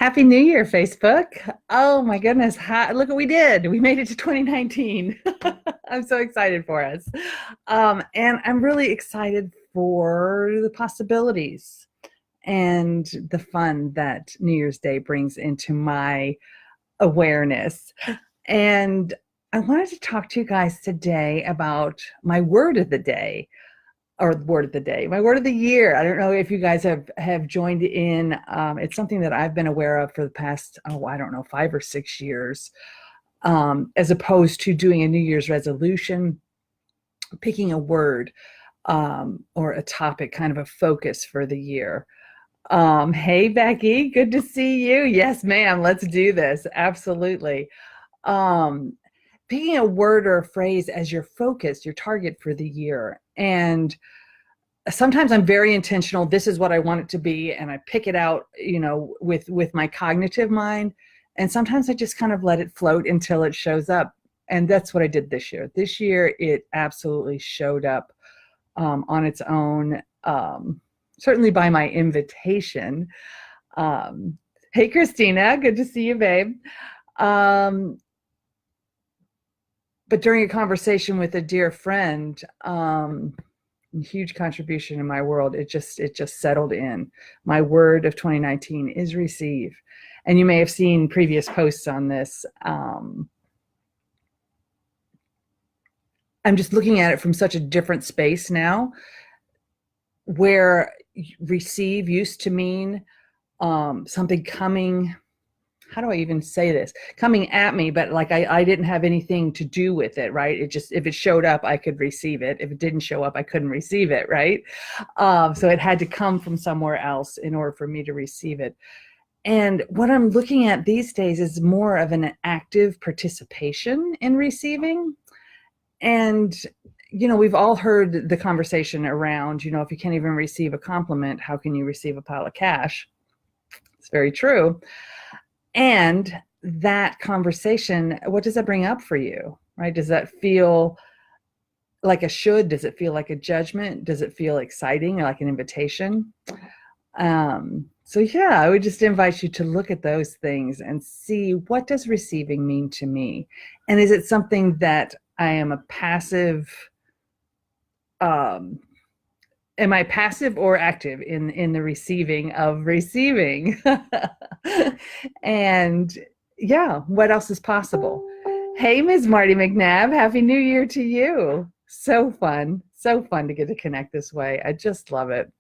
Happy New Year, Facebook. Oh my goodness. Look what we did. We made it to 2019. I'm so excited for us. And I'm really excited for the possibilities and the fun that New Year's Day brings into my awareness. And I wanted to talk to you guys today about my word of the day. Or word of the day, my word of the year. I don't know if you guys have joined in. It's something that I've been aware of for the past, I don't know, 5 or 6 years, as opposed to doing a New Year's resolution, picking a word or a topic, kind of a focus for the year. Hey, Becky, good to see you. Yes, ma'am. Let's do this. Absolutely. Picking a word or a phrase as your focus, your target for the year. And sometimes I'm very intentional. This is what I want it to be. And I pick it out, with my cognitive mind. And sometimes I just kind of let it float until it shows up. And that's what I did this year. This year, it absolutely showed up on its own, certainly by my invitation. Hey, Christina, good to see you, babe. But during a conversation with a dear friend, huge contribution in my world, it just settled in. My word of 2019 is receive. And you may have seen previous posts on this. I'm just looking at it from such a different space now, where receive used to mean something coming. How do I even say this? Coming at me, but like I didn't have anything to do with it, right? It just, if it showed up, I could receive it. If it didn't show up, I couldn't receive it, right? So it had to come from somewhere else in order for me to receive it. And what I'm looking at these days is more of an active participation in receiving. And, we've all heard the conversation around, if you can't even receive a compliment, how can you receive a pile of cash? It's very true. And that conversation, what does that bring up for you, right? Does that feel like a should? Does it feel like a judgment? Does it feel exciting or like an invitation? So yeah, I would just invite you to look at those things and see, what does receiving mean to me? And is it something that I am a passive, am I passive or active in the receiving of receiving? And yeah, what else is possible? Hey, Ms. Marty McNabb, Happy New Year to you. So fun to get to connect this way. I just love it.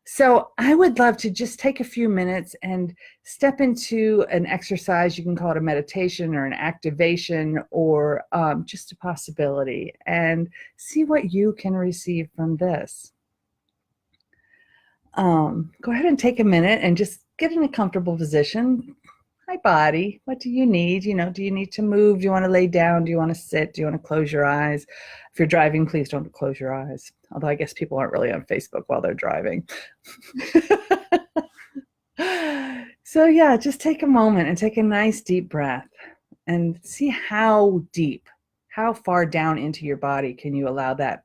So I would love to just take a few minutes and step into an exercise. You can call it a meditation or an activation, or just a possibility, and see what you can receive from this. Go ahead and take a minute and just get in a comfortable position. Hi, body. What do you need? Do you need to move? Do you want to lay down? Do you want to sit? Do you want to close your eyes? If you're driving, please don't close your eyes. Although I guess people aren't really on Facebook while they're driving. So yeah, just take a moment and take a nice deep breath and see how deep, how far down into your body can you allow that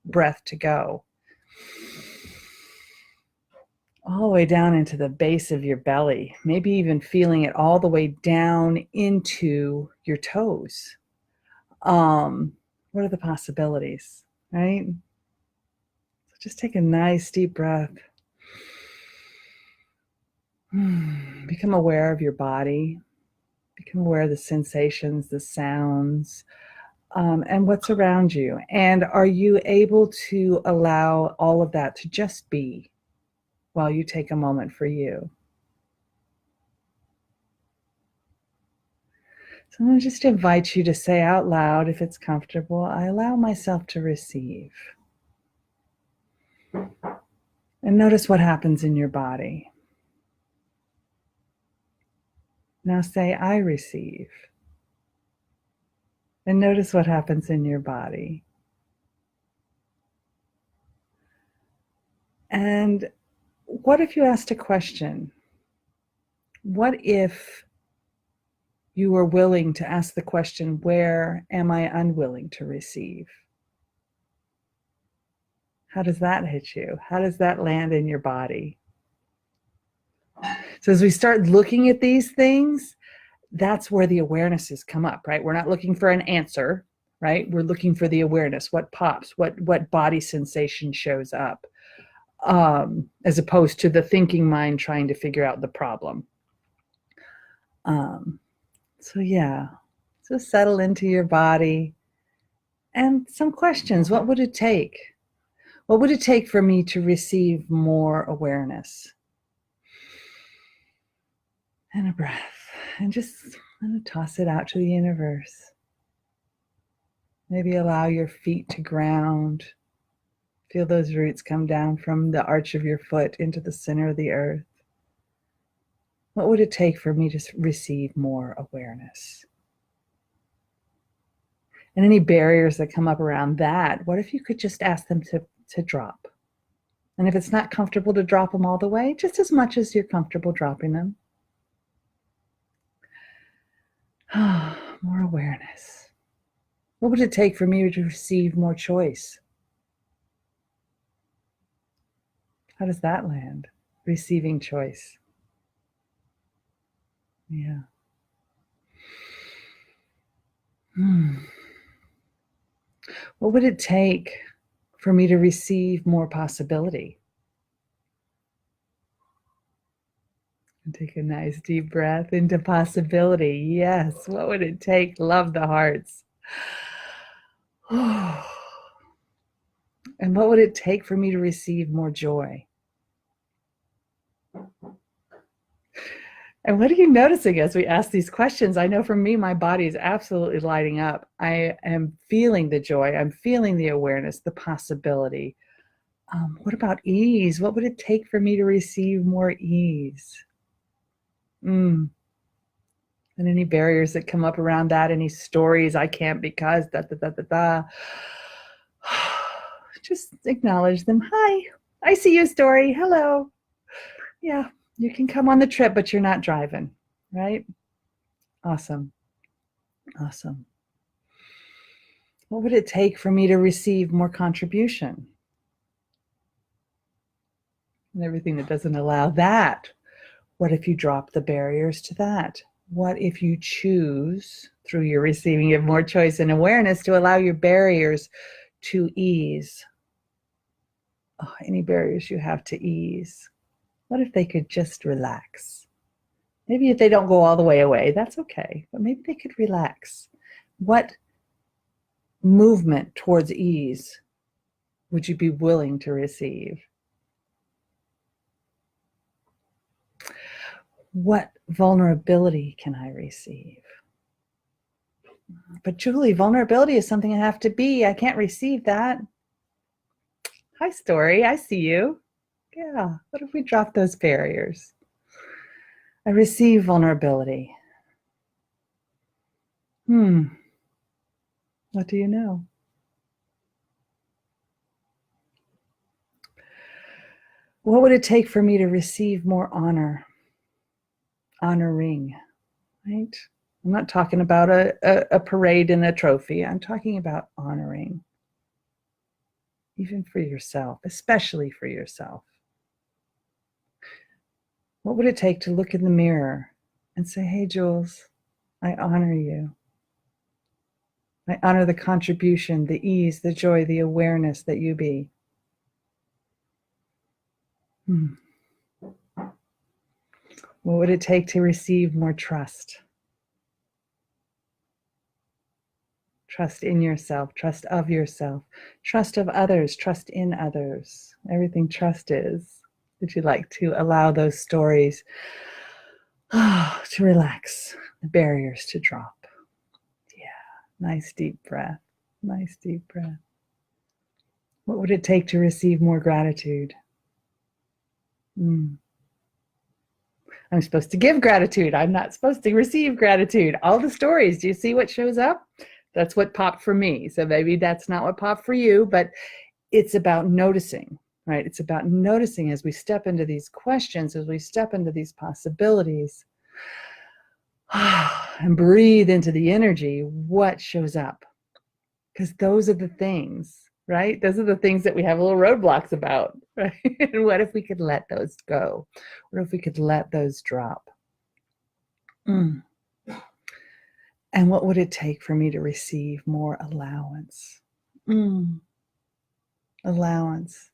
breath to go. All the way down into the base of your belly, maybe even feeling it all the way down into your toes. What are the possibilities, right? So just take a nice deep breath. Become aware of your body. Become aware of the sensations, the sounds, and what's around you. And are you able to allow all of that to just be, while you take a moment for you? So I'm going to just invite you to say out loud, if it's comfortable, I allow myself to receive. And notice what happens in your body. Now say, I receive. And notice what happens in your body. And what if you asked a question? What if you were willing to ask the question, where am I unwilling to receive? How does that hit you? How does that land in your body? So as we start looking at these things, that's where the awarenesses come up, right? We're not looking for an answer, right? We're looking for the awareness, what pops, what body sensation shows up, as opposed to the thinking mind trying to figure out the problem. So yeah, so settle into your body. And some questions. What would it take? What would it take for me to receive more awareness? And a breath. And just toss it out to the universe. Maybe allow your feet to ground. Feel those roots come down from the arch of your foot into the center of the earth. What would it take for me to receive more awareness? And any barriers that come up around that, what if you could just ask them to drop? And if it's not comfortable to drop them all the way, just as much as you're comfortable dropping them. More awareness. What would it take for me to receive more choice? How does that land? Receiving choice. Yeah. What would it take for me to receive more possibility? And take a nice deep breath into possibility. Yes. What would it take? Love the hearts. And what would it take for me to receive more joy? And what are you noticing as we ask these questions? I know for me, my body is absolutely lighting up. I am feeling the joy. I'm feeling the awareness, the possibility. What about ease? What would it take for me to receive more ease? And any barriers that come up around that, any stories, I can't because, Just acknowledge them. Hi, I see you, story. Hello. Yeah. You can come on the trip, but you're not driving, right? Awesome. Awesome. What would it take for me to receive more contribution? And everything that doesn't allow that. What if you drop the barriers to that? What if you choose, through your receiving of more choice and awareness, to allow your barriers to ease? Any barriers you have to ease. What if they could just relax? Maybe if they don't go all the way away, that's okay. But maybe they could relax. What movement towards ease would you be willing to receive? What vulnerability can I receive? But Julie, vulnerability is something I have to be. I can't receive that. Hi, story. I see you. Yeah. What if we drop those barriers? I receive vulnerability. What do you know? What would it take for me to receive more honor? Honoring, right? I'm not talking about a parade and a trophy. I'm talking about honoring. Even for yourself, especially for yourself. What would it take to look in the mirror and say, hey, Jules, I honor you. I honor the contribution, the ease, the joy, the awareness that you be. What would it take to receive more trust? Trust in yourself, trust of yourself, trust of others, trust in others. Everything trust is. Would you like to allow those stories to relax, the barriers to drop? Yeah, nice deep breath, nice deep breath. What would it take to receive more gratitude? I'm supposed to give gratitude. I'm not supposed to receive gratitude. All the stories, do you see what shows up? That's what popped for me. So maybe that's not what popped for you, but it's about noticing, right? It's about noticing as we step into these questions, as we step into these possibilities, and breathe into the energy, what shows up? Because those are the things right? Those are the things that we have little roadblocks about, right? And what if we could let those go? What if we could let those drop? And what would it take for me to receive more allowance? Allowance.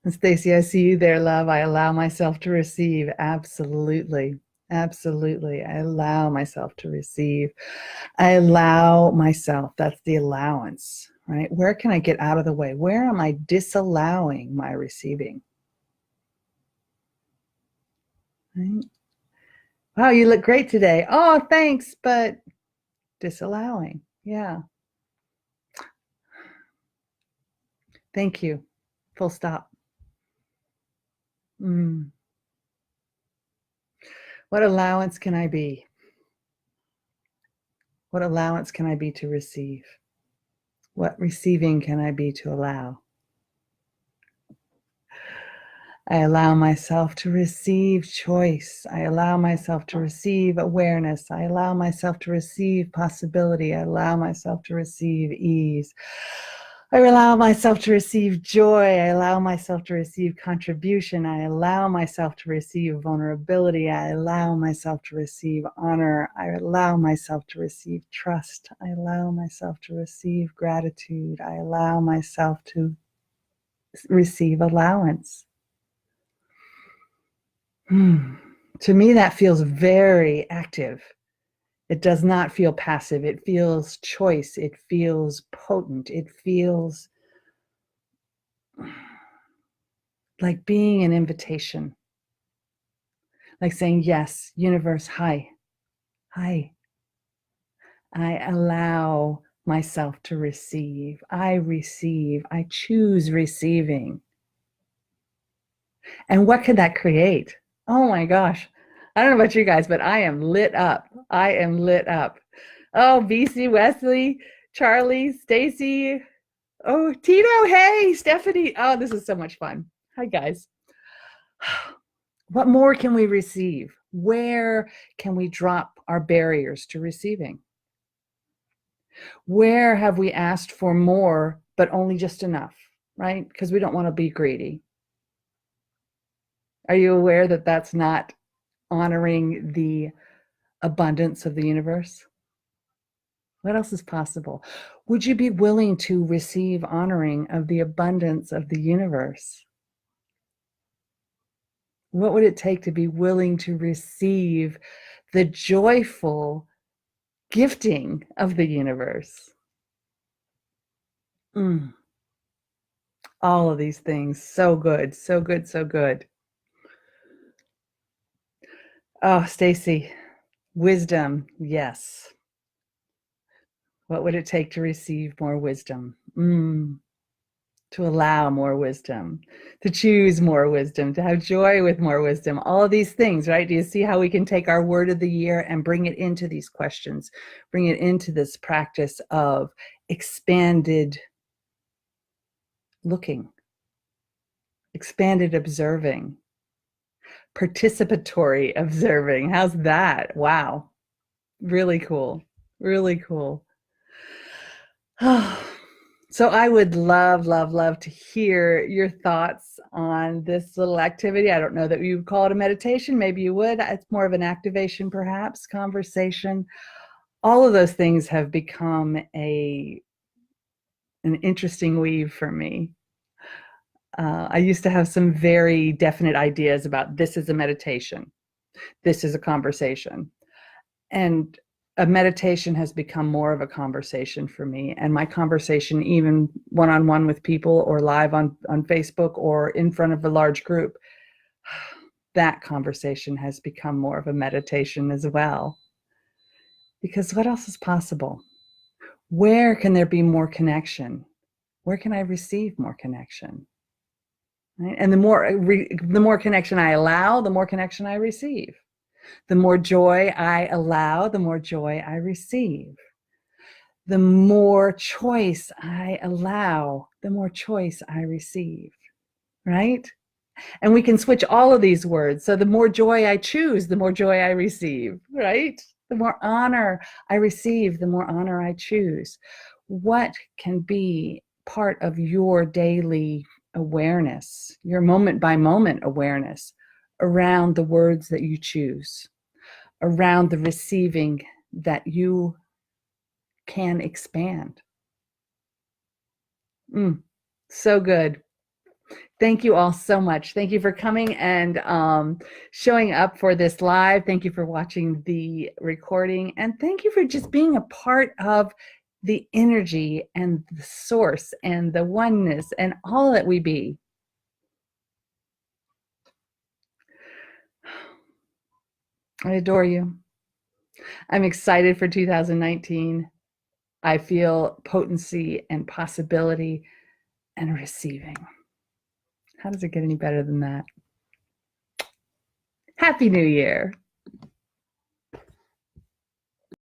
And Stacy, I see you there, love. I allow myself to receive. Absolutely. Absolutely. I allow myself to receive. I allow myself. That's the allowance, right? Where can I get out of the way? Where am I disallowing my receiving? Right? Wow, you look great today. Oh, thanks, but disallowing. Yeah. Thank you. Full stop. What allowance can I be? What allowance can I be to receive? What receiving can I be to allow? I allow myself to receive choice. I allow myself to receive awareness. I allow myself to receive possibility. I allow myself to receive ease. I allow myself to receive joy. I allow myself to receive contribution. I allow myself to receive vulnerability. I allow myself to receive honor. I allow myself to receive trust. I allow myself to receive gratitude. I allow myself to receive allowance. To me, that feels very active. It does not feel passive. It feels choice. It feels potent. It feels like being an invitation. Like saying, yes, universe, hi. Hi. I allow myself to receive. I receive. I choose receiving. And what could that create? Oh my gosh. I don't know about you guys, but I am lit up. I am lit up. Oh, BC, Wesley, Charlie, Stacy. Oh, Tito. Hey, Stephanie. Oh, this is so much fun. Hi, guys. What more can we receive? Where can we drop our barriers to receiving? Where have we asked for more, but only just enough, right? Because we don't want to be greedy. Are you aware that that's not honoring the abundance of the universe? What else is possible? Would you be willing to receive honoring of the abundance of the universe? What would it take to be willing to receive the joyful gifting of the universe? All of these things. So good, so good, so good. Oh, Stacy, wisdom, yes. What would it take to receive more wisdom? To allow more wisdom, to choose more wisdom, to have joy with more wisdom, all of these things, right? Do you see how we can take our word of the year and bring it into these questions, bring it into this practice of expanded looking, expanded observing, participatory observing. How's that? Wow. Really cool. Really cool. So I would love, love, love to hear your thoughts on this little activity. I don't know that you would call it a meditation. Maybe you would. It's more of an activation, perhaps, conversation. All of those things have become an interesting weave for me. I used to have some very definite ideas about this is a meditation. This is a conversation. And a meditation has become more of a conversation for me. And my conversation, even one-on-one with people or live on Facebook or in front of a large group, that conversation has become more of a meditation as well. Because what else is possible? Where can there be more connection? Where can I receive more connection? Right? And the more connection I allow, the more connection I receive. The more joy I allow, the more joy I receive. The more choice I allow, the more choice I receive, right? And we can switch all of these words. So the more joy I choose, the more joy I receive, right? The more honor I receive, the more honor I choose. What can be part of your daily awareness, your moment by moment awareness around the words that you choose, around the receiving that you can expand. So good. Thank you all so much. Thank you for coming and showing up for this live. Thank you for watching the recording. And thank you for just being a part of the energy and the source and the oneness and all that we be. I adore you. I'm excited for 2019. I feel potency and possibility and receiving. How does it get any better than that? Happy New Year.